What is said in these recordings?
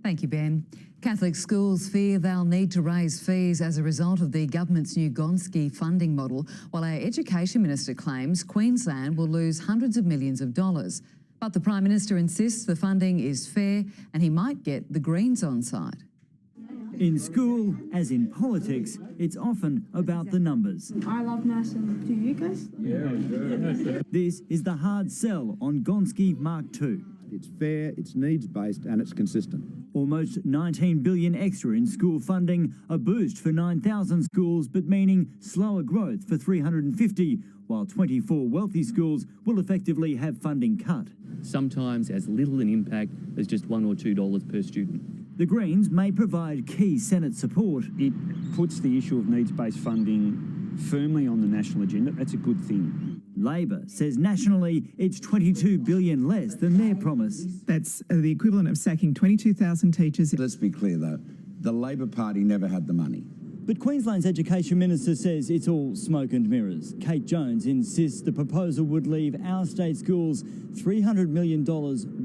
Thank you, Ben. Catholic schools fear they'll need to raise fees as a result of the government's new Gonski funding model, while our Education Minister claims Queensland will lose hundreds of millions of dollars. But the Prime Minister insists the funding is fair and he might get the Greens on side. In school, as in politics, it's often about the numbers. I love nursing. Do you guys? Yeah. This is the hard sell on Gonski Mark II. It's fair, it's needs-based and it's consistent. Almost $19 billion extra in school funding, a boost for 9,000 schools, but meaning slower growth for 350, while 24 wealthy schools will effectively have funding cut. Sometimes as little an impact as just $1 or $2 per student. The Greens may provide key Senate support. It puts the issue of needs-based funding firmly on the national agenda. That's a good thing. Labor says nationally it's $22 billion less than their promise. That's the equivalent of sacking 22,000 teachers. Let's be clear though, the Labor Party never had the money. But Queensland's Education Minister says it's all smoke and mirrors. Kate Jones insists the proposal would leave our state schools $300 million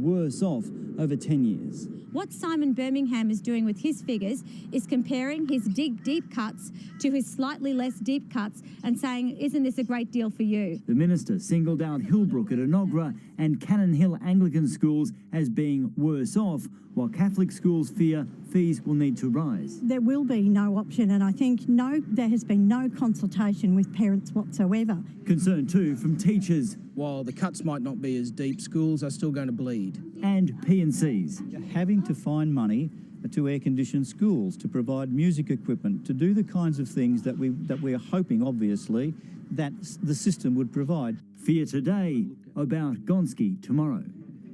worse off over 10 years. What Simon Birmingham is doing with his figures is comparing his deep cuts to his slightly less deep cuts and saying, isn't this a great deal for you? The minister singled out Hillbrook at Enoggera and Cannon Hill Anglican schools as being worse off, while Catholic schools fear fees will need to rise. There will be no option, and I think there has been no consultation with parents whatsoever. Concern too from teachers. While the cuts might not be as deep, schools are still going to bleed. And P&Cs. Having to find money to air-condition schools, to provide music equipment, to do the kinds of things that we are hoping, obviously, that the system would provide. Fear today, about Gonski tomorrow.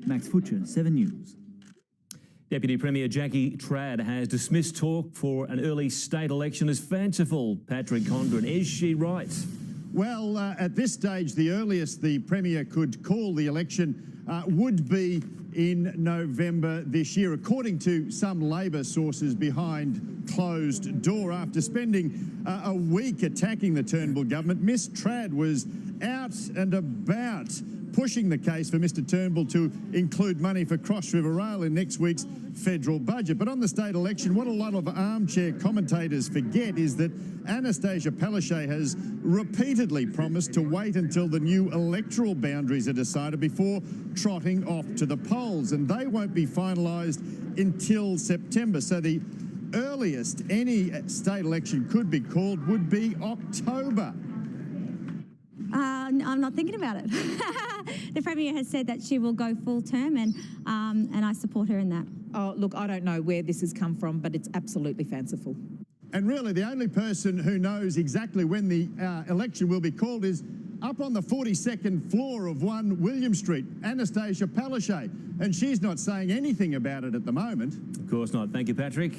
Max Futcher, 7 News. Deputy Premier Jackie Trad has dismissed talk for an early state election as fanciful. Patrick Condren, is she right? Well, at this stage, the earliest the Premier could call the election would be in November this year, according to some Labor sources behind closed door. After spending a week attacking the Turnbull government, Miss Trad was out and about pushing the case for Mr Turnbull to include money for Cross River Rail in next week's federal budget. But on the state election, what a lot of armchair commentators forget is that Anastasia Palaszczuk has repeatedly promised to wait until the new electoral boundaries are decided before trotting off to the polls, and they won't be finalised until September. So the earliest any state election could be called would be October. I'm not thinking about it. The Premier has said that she will go full term, and I support her in that. Oh, look, I don't know where this has come from, but it's absolutely fanciful. And really, the only person who knows exactly when the election will be called is up on the 42nd floor of 1 William Street, Anastasia Palaszczuk, and she's not saying anything about it at the moment. Of course not. Thank you, Patrick.